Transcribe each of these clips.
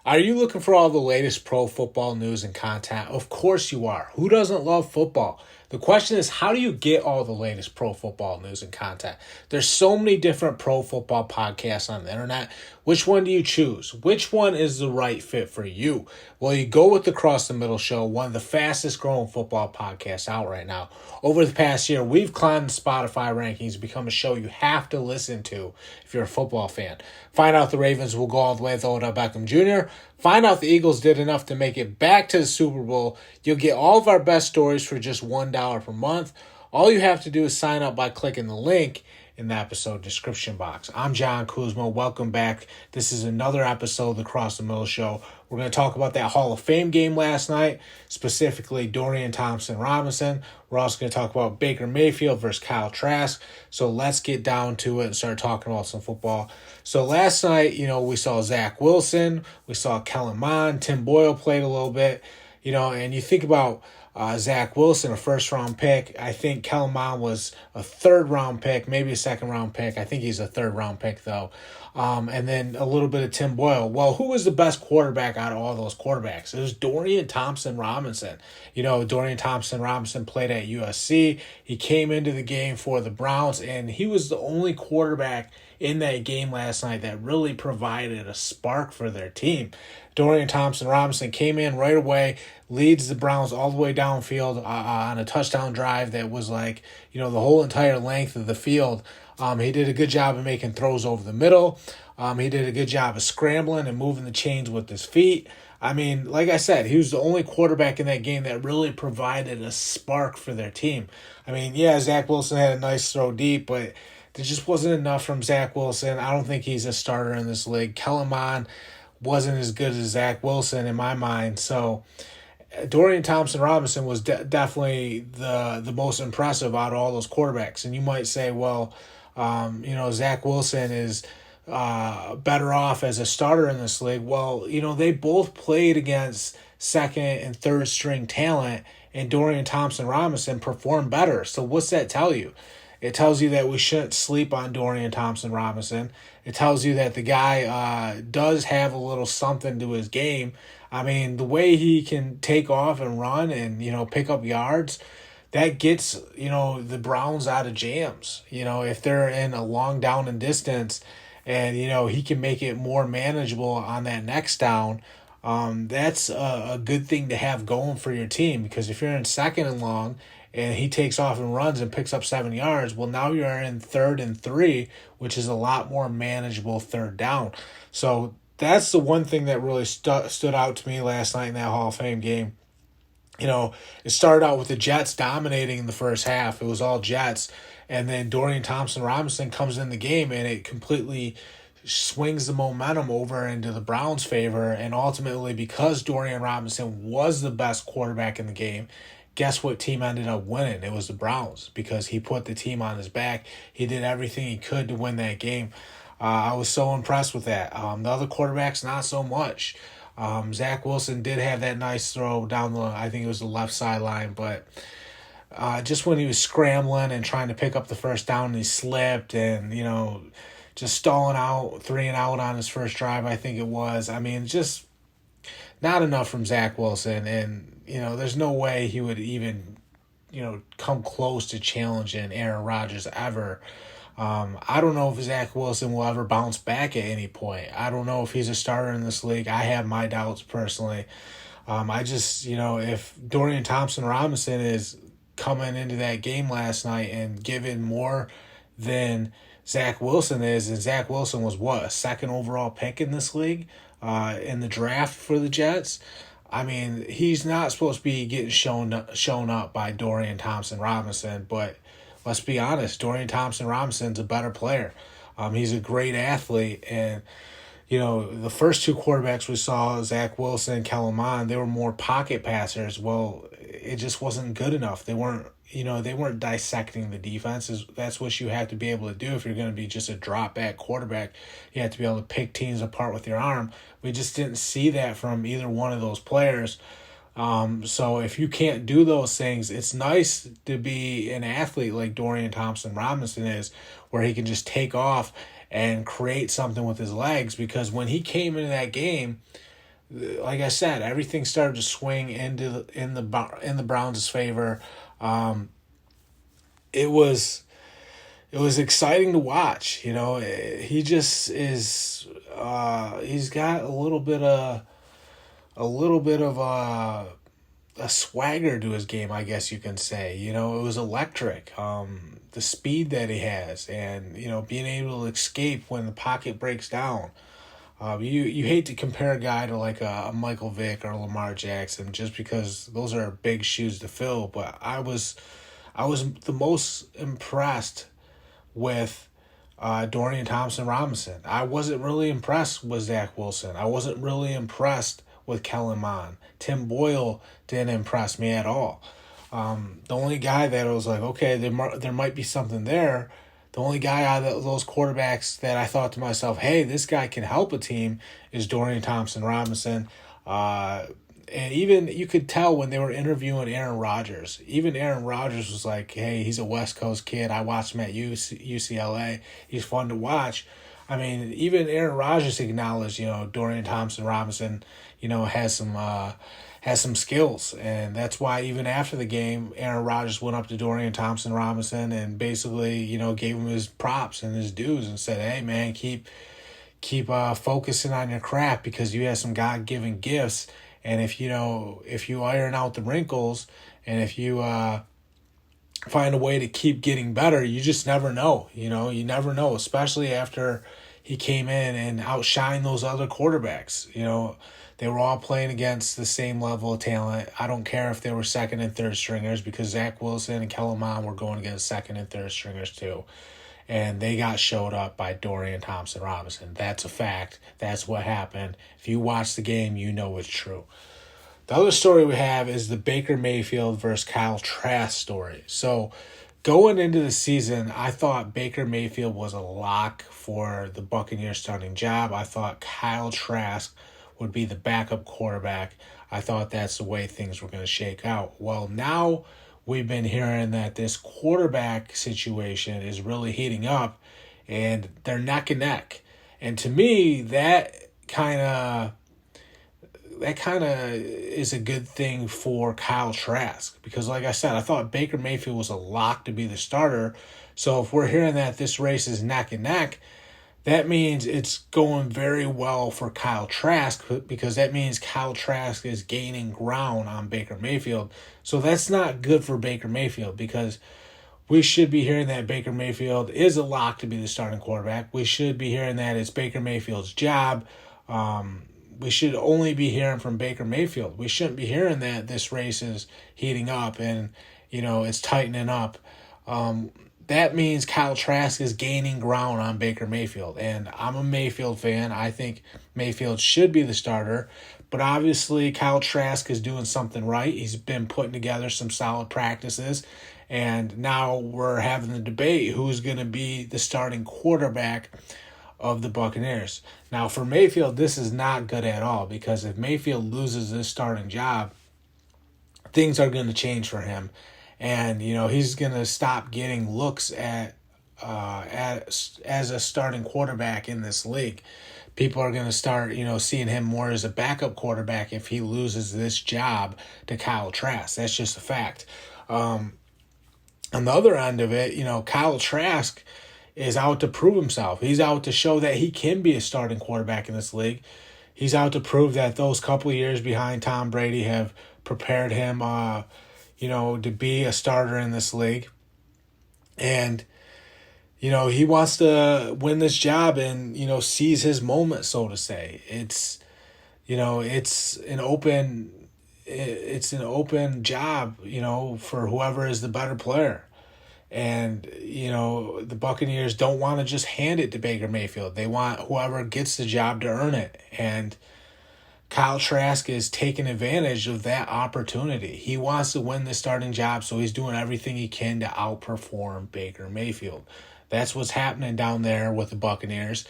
Are you looking for all the latest pro football news and content? Of course you are. Who doesn't love football? The question is, how do you get all the latest pro football news and content? There's so many different pro football podcasts on the internet. Which one do you choose? Which one is the right fit for you? Well, you go with the Cross the Middle Show, one of the fastest growing football podcasts out right now. Over the past year, we've climbed the Spotify rankings, become a show you have to listen to if you're a football fan. Find out the Ravens will go all the way with Odell Beckham Jr., find out the Eagles did enough to make it back to the Super Bowl. You'll get all of our best stories for just $1 per month. All you have to do is sign up by clicking the link in the episode description box. I'm John Kuzma. Welcome back. This is another episode of the Cross the Middle Show. We're going to talk about that Hall of Fame game last night, specifically Dorian Thompson-Robinson. We're also going to talk about Baker Mayfield versus Kyle Trask. So let's get down to it and start talking about some football. So last night, we saw Zach Wilson. We saw Kellen Mond. Tim Boyle played a little bit. And you think about Zach Wilson, a first-round pick. I think Kellen Mond was a third-round pick, maybe a second-round pick. I think he's a third-round pick, though. And then a little bit of Tim Boyle. Well, who was the best quarterback out of all those quarterbacks? It was Dorian Thompson-Robinson. Dorian Thompson-Robinson played at USC. He came into the game for the Browns, and he was the only quarterback in that game last night that really provided a spark for their team. Dorian Thompson-Robinson came in right away, leads the Browns all the way downfield on a touchdown drive that was the whole entire length of the field. He did a good job of making throws over the middle. He did a good job of scrambling and moving the chains with his feet. I mean, like I said, he was the only quarterback in that game that really provided a spark for their team. I mean, yeah, Zach Wilson had a nice throw deep, but there just wasn't enough from Zach Wilson. I don't think he's a starter in this league. Kellen Mond wasn't as good as Zach Wilson in my mind. So Dorian Thompson-Robinson was definitely the most impressive out of all those quarterbacks. And you might say, well, Zach Wilson is better off as a starter in this league. Well, they both played against second and third string talent, and Dorian Thompson-Robinson performed better. So what's that tell you? It tells you that we shouldn't sleep on Dorian Thompson-Robinson. It tells you that the guy does have a little something to his game. I mean, the way he can take off and run and, pick up yards, that gets, the Browns out of jams. If they're in a long down and distance and, he can make it more manageable on that next down, that's a good thing to have going for your team, because if you're in second and long and he takes off and runs and picks up 7 yards, well, now you're in 3rd and 3, which is a lot more manageable third down. So that's the one thing that really stood out to me last night in that Hall of Fame game. It started out with the Jets dominating in the first half. It was all Jets. And then Dorian Thompson-Robinson comes in the game, and it completely swings the momentum over into the Browns' favor. And ultimately, because Dorian Robinson was the best quarterback in the game, guess what team ended up winning? It was the Browns, because he put the team on his back. He did everything he could to win that game. I was so impressed with that. The other quarterbacks, not so much. Zach Wilson did have that nice throw down I think it was the left sideline, but just when he was scrambling and trying to pick up the first down, he slipped and, just stalling out, 3 and out on his first drive, I think it was. I mean, just not enough from Zach Wilson, and, there's no way he would even, come close to challenging Aaron Rodgers ever. I don't know if Zach Wilson will ever bounce back at any point. I don't know if he's a starter in this league. I have my doubts personally. I just, if Dorian Thompson-Robinson is coming into that game last night and giving more than Zach Wilson is, and Zach Wilson was a second overall pick in this league in the draft for the Jets. I mean, he's not supposed to be getting shown up by Dorian Thompson-Robinson, but let's be honest, Dorian Thompson-Robinson's a better player. He's a great athlete, and the first two quarterbacks we saw, Zach Wilson and Kellen Mond, they were more pocket passers. Well, it just wasn't good enough. They weren't dissecting the defenses. That's what you have to be able to do if you're going to be just a drop back quarterback. You have to be able to pick teams apart with your arm. We just didn't see that from either one of those players. So if you can't do those things, it's nice to be an athlete like Dorian Thompson-Robinson is, where he can just take off and create something with his legs, because when he came into that game, like I said, everything started to swing in the Browns' favor. It was exciting to watch. He just is. He's got a little bit of a swagger to his game, I guess you can say. It was electric. The speed that he has, and being able to escape when the pocket breaks down. You hate to compare a guy to like a Michael Vick or Lamar Jackson just because those are big shoes to fill. But I was the most impressed with Dorian Thompson-Robinson. I wasn't really impressed with Zach Wilson. I wasn't really impressed with Kellen Mond. Tim Boyle didn't impress me at all. The only guy that I was like, okay, there might be something there. The only guy out of those quarterbacks that I thought to myself, hey, this guy can help a team, is Dorian Thompson-Robinson. And even you could tell when they were interviewing Aaron Rodgers. Even Aaron Rodgers was like, hey, he's a West Coast kid. I watched him at UCLA. He's fun to watch. I mean, even Aaron Rodgers acknowledged, Dorian Thompson-Robinson, has some skills. And that's why even after the game, Aaron Rodgers went up to Dorian Thompson-Robinson and basically, gave him his props and his dues and said, hey, man, keep focusing on your craft because you have some God-given gifts. And if you iron out the wrinkles and if you find a way to keep getting better, you just never know. You never know, especially after he came in and outshined those other quarterbacks. They were all playing against the same level of talent. I don't care if they were second and third stringers because Zach Wilson and Kellen Mond were going against second and third stringers too. And they got showed up by Dorian Thompson-Robinson. That's a fact. That's what happened. If you watch the game, you know it's true. The other story we have is the Baker Mayfield versus Kyle Trask story. So going into the season, I thought Baker Mayfield was a lock for the Buccaneers starting job. I thought Kyle Trask would be the backup quarterback. I thought that's the way things were going to shake out. Well, now we've been hearing that this quarterback situation is really heating up and they're neck and neck. And to me, that kind of is a good thing for Kyle Trask because, like I said, I thought Baker Mayfield was a lock to be the starter. So if we're hearing that this race is neck and neck, that means it's going very well for Kyle Trask because that means Kyle Trask is gaining ground on Baker Mayfield. So that's not good for Baker Mayfield because we should be hearing that Baker Mayfield is a lock to be the starting quarterback. We should be hearing that it's Baker Mayfield's job. We should only be hearing from Baker Mayfield. We shouldn't be hearing that this race is heating up and, it's tightening up. That means Kyle Trask is gaining ground on Baker Mayfield. And I'm a Mayfield fan. I think Mayfield should be the starter. But obviously, Kyle Trask is doing something right. He's been putting together some solid practices. And now we're having the debate who's going to be the starting quarterback of the Buccaneers. Now, for Mayfield, this is not good at all because if Mayfield loses this starting job, things are going to change for him. And, he's going to stop getting looks as a starting quarterback in this league. People are going to start, seeing him more as a backup quarterback if he loses this job to Kyle Trask. That's just a fact. On the other end of it, Kyle Trask is out to prove himself. He's out to show that he can be a starting quarterback in this league. He's out to prove that those couple of years behind Tom Brady have prepared him to be a starter in this league. And, he wants to win this job and, seize his moment, so to say. It's an open job, for whoever is the better player. And, the Buccaneers don't want to just hand it to Baker Mayfield. They want whoever gets the job to earn it. And Kyle Trask is taking advantage of that opportunity. He wants to win the starting job, so he's doing everything he can to outperform Baker Mayfield. That's what's happening down there with the Buccaneers.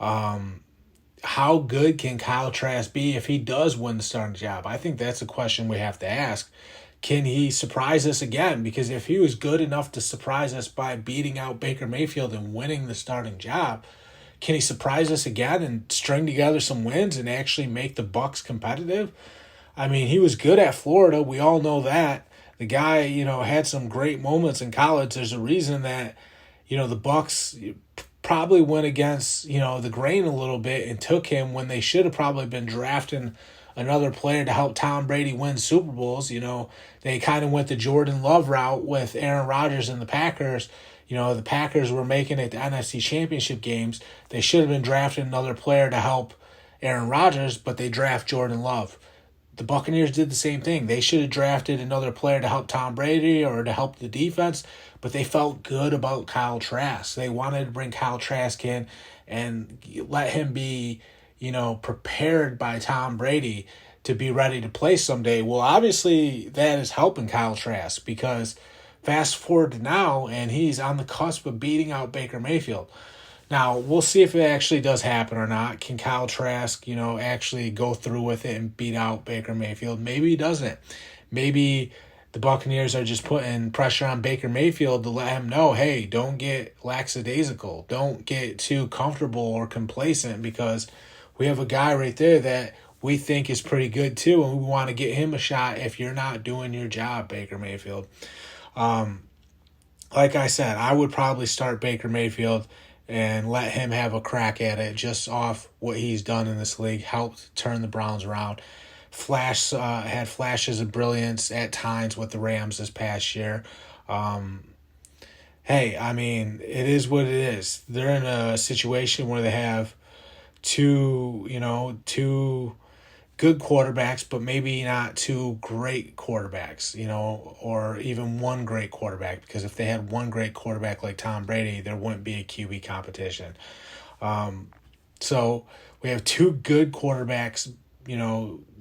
How good can Kyle Trask be if he does win the starting job? I think that's a question we have to ask. Can he surprise us again? Because if he was good enough to surprise us by beating out Baker Mayfield and winning the starting job, Can he surprise us again and string together some wins and actually make the Bucs competitive? I mean, he was good at Florida. We all know that. The guy, had some great moments in college. There's a reason that, the Bucs probably went against, the grain a little bit and took him when they should have probably been drafting another player to help Tom Brady win Super Bowls. They kind of went the Jordan Love route with Aaron Rodgers and the Packers. The Packers were making it to NFC Championship games. They should have been drafting another player to help Aaron Rodgers, but they draft Jordan Love. The Buccaneers did the same thing. They should have drafted another player to help Tom Brady or to help the defense, but they felt good about Kyle Trask. They wanted to bring Kyle Trask in and let him be, prepared by Tom Brady to be ready to play someday. Well, obviously that is helping Kyle Trask because fast forward to now, and he's on the cusp of beating out Baker Mayfield. Now, we'll see if it actually does happen or not. Can Kyle Trask, actually go through with it and beat out Baker Mayfield? Maybe he doesn't. Maybe the Buccaneers are just putting pressure on Baker Mayfield to let him know, hey, don't get lackadaisical. Don't get too comfortable or complacent because we have a guy right there that we think is pretty good too, and we want to get him a shot if you're not doing your job, Baker Mayfield. Like I said, I would probably start Baker Mayfield and let him have a crack at it just off what he's done in this league, helped turn the Browns around. Had flashes of brilliance at times with the Rams this past year. Hey, I mean, it is what it is. They're in a situation where they have two good quarterbacks, but maybe not two great quarterbacks, or even one great quarterback, because if they had one great quarterback like Tom Brady, there wouldn't be a QB competition. So we have two good quarterbacks,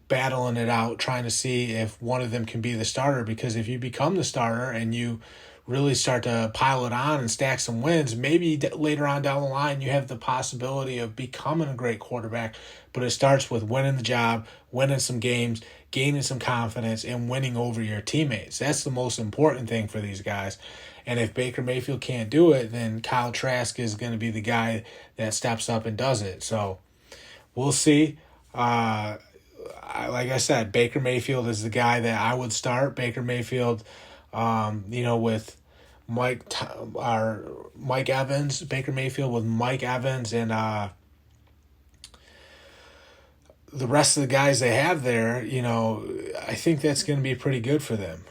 battling it out, trying to see if one of them can be the starter, because if you become the starter and you really start to pile it on and stack some wins, maybe later on down the line you have the possibility of becoming a great quarterback, but it starts with winning the job, winning some games, gaining some confidence, and winning over your teammates. That's the most important thing for these guys. And if Baker Mayfield can't do it, then Kyle Trask is going to be the guy that steps up and does it. So we'll see. Like I said, Baker Mayfield is the guy that I would start. Baker Mayfield, with Mike Evans, Baker Mayfield with Mike Evans and the rest of the guys they have there, I think that's going to be pretty good for them.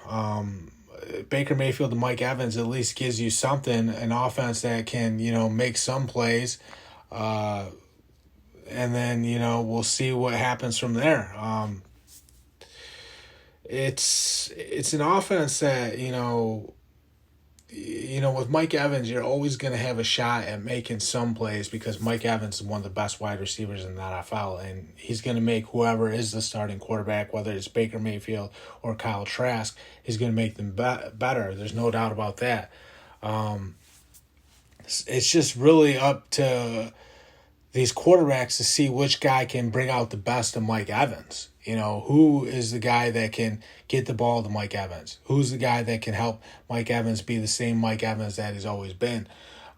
Baker Mayfield and Mike Evans at least gives you something, an offense that can, make some plays. And then, we'll see what happens from there. It's an offense that, with Mike Evans, you're always going to have a shot at making some plays because Mike Evans is one of the best wide receivers in the NFL, and he's going to make whoever is the starting quarterback, whether it's Baker Mayfield or Kyle Trask, he's going to make them better. There's no doubt about that. It's just really up to these quarterbacks to see which guy can bring out the best of Mike Evans. Who is the guy that can get the ball to Mike Evans? Who's the guy that can help Mike Evans be the same Mike Evans that he's always been?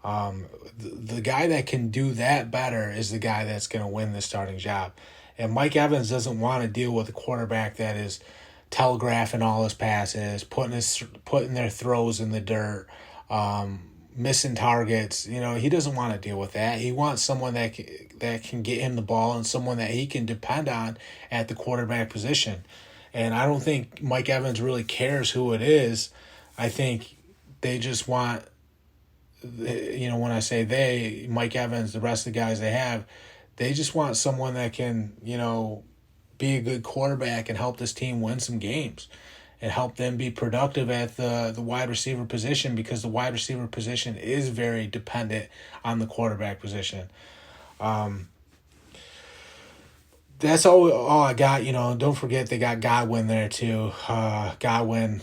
The guy that can do that better is the guy that's going to win the starting job. And Mike Evans doesn't want to deal with a quarterback that is telegraphing all his passes, putting their throws in the dirt, missing targets. He doesn't want to deal with that. He wants someone that can get him the ball and someone that he can depend on at the quarterback position. And I don't think Mike Evans really cares who it is. I think they just want, when I say they, Mike Evans, the rest of the guys they have, they just want someone that can, be a good quarterback and help this team win some games and help them be productive at the wide receiver position, because the wide receiver position is very dependent on the quarterback position. That's all I got. Don't forget they got Godwin there too. Godwin,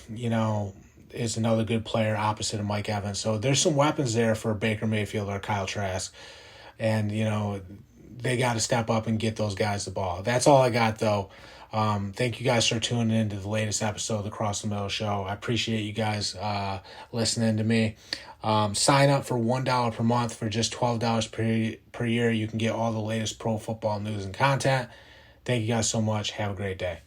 is another good player opposite of Mike Evans. So there's some weapons there for Baker Mayfield or Kyle Trask. And, they got to step up and get those guys the ball. That's all I got, though. Thank you guys for tuning in to the latest episode of the Cross the Middle Show. I appreciate you guys listening to me. Sign up for $1 per month for just $12 per year. You can get all the latest pro football news and content. Thank you guys so much. Have a great day.